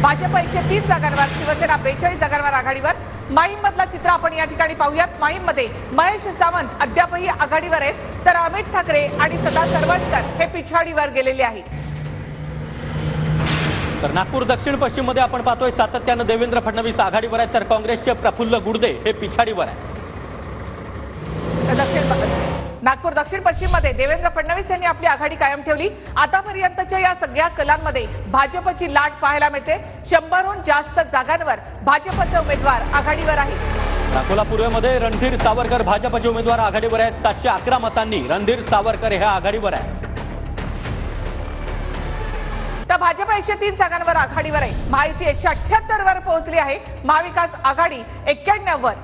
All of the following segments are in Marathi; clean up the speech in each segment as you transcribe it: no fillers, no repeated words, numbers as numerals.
भाजप 103 जागांवर, शिवसेना 42 जागांवर आघाडीवर। माहीममधला चित्र आपण या ठिकाणी पाहूयात। माहीममध्ये महेश सावंत अद्यापही आघाडीवर आहेत, तर अमित ठाकरे आणि सदा सरवटकर हे पिछाडीवर गेलेले आहेत। तर नागपूर दक्षिण पश्चिम मध्ये आपण पाहतोय सातत्याने देवेंद्र फडणवीस आघाडीवर आहेत, तर काँग्रेसचे प्रफुल्ल गुर्दे हे पिछाडीवर आहेत। नागपूर दक्षिण पश्चिम मध्ये देवेंद्र फडणवीस यांनी आपली आघाडी कायम ठेवली। आतापर्यंतच्या या सगळ्या कलांमध्ये भाजपची लाट पाहायला मिळते। 100हून जास्त जागांवर भाजपचे उमेदवार आघाडीवर आहेत। अकोला पूर्वेमध्ये रणधीर सावरकर भाजपचे उमेदवार आघाडीवर आहेत। 711 मतांनी रणधीर सावरकर हे आघाडीवर आहेत। तर भाजप 103 जागांवर आघाडीवर आहे। महायुती 178 वर पोहोचली आहे। महाविकास आघाडी 91 वर।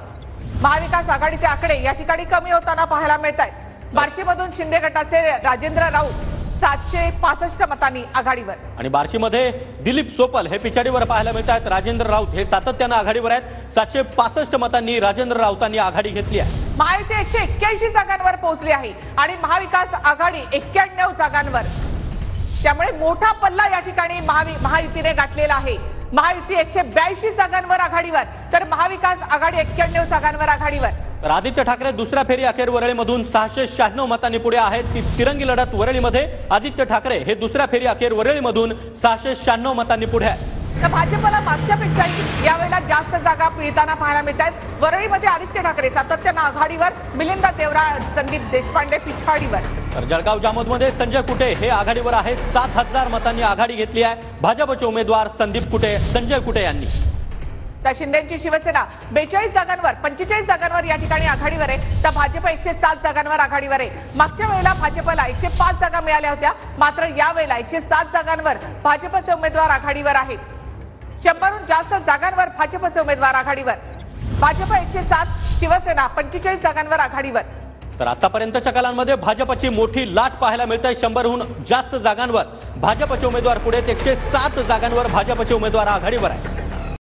महाविकास आघाडीचे आकडे या ठिकाणी कमी होताना पाहायला मिळत आहेत। बार्शीमधून शिंदे गटाचे राजेंद्र राऊत 765 मतांनी आघाडीवर आणि बार्शीमध्ये दिलीप सोपल हे पिछाडीवर पाहायला मिळत आहेत। राजेंद्र राऊत हे सातत्याने आघाडीवर आहेत। 765 मतांनी राजेंद्र राऊतांनी आघाडी घेतली आहे। महायुती 181 जागांवर पोहोचली आहे आणि महाविकास आघाडी 91 जागांवर। त्यामुळे मोठा पल्ला या ठिकाणी महायुतीने गाठलेला आहे। महायुती 182 जागांवर आघाडीवर, तर महाविकास आघाडी 91 जागांवर आघाडीवर। तर आदित्य ठाकरे दुसऱ्या फेरी अखेर वरळीमधून 696 मतांनी पुढे आहेत। ती तिरंगी लढत वरळीमध्ये आदित्य ठाकरे हे दुसऱ्या फेरी अखेर वरळीमधून 696 मतांनी पुढे आहेत। तर भाजपला मागच्यापेक्षाही यावेळेला जास्त जागा पिळताना पाहायला मिळत आहेत। वरळीमध्ये आदित्य ठाकरे सातत्याने आघाडीवर, मिलिंद देवरा संदीप देशपांडे पिछाडीवर। तर जळगाव जामोदमध्ये संजय कुटे हे आघाडीवर आहेत। 7000 मतांनी आघाडी घेतली आहे भाजपचे उमेदवार संदीप कुटे संजय कुटे यांनी। तर शिंदेची शिवसेना 42 जागांवर 45 जागांवर या ठिकाणी आघाडीवर आहे, तर भाजप 107 जागांवर आघाडीवर आहे। मागच्या वेळेला भाजपला 105 जागा मिळाल्या होत्या, मात्र यावेळेला 107 जागांवर भाजपचे उमेदवार आघाडीवर आहेत। 100हून जास्त जागांवर भाजपचे उमेदवार आघाडीवर। भाजप 107, शिवसेना 45 जागांवर आघाडीवर। तर आतापर्यंतच्या कालांमध्ये भाजपची मोठी लाट पाहायला मिळते। 100हून जास्त जागांवर भाजपचे उमेदवार पुढे, 107 जागांवर भाजपचे उमेदवार आघाडीवर आहेत।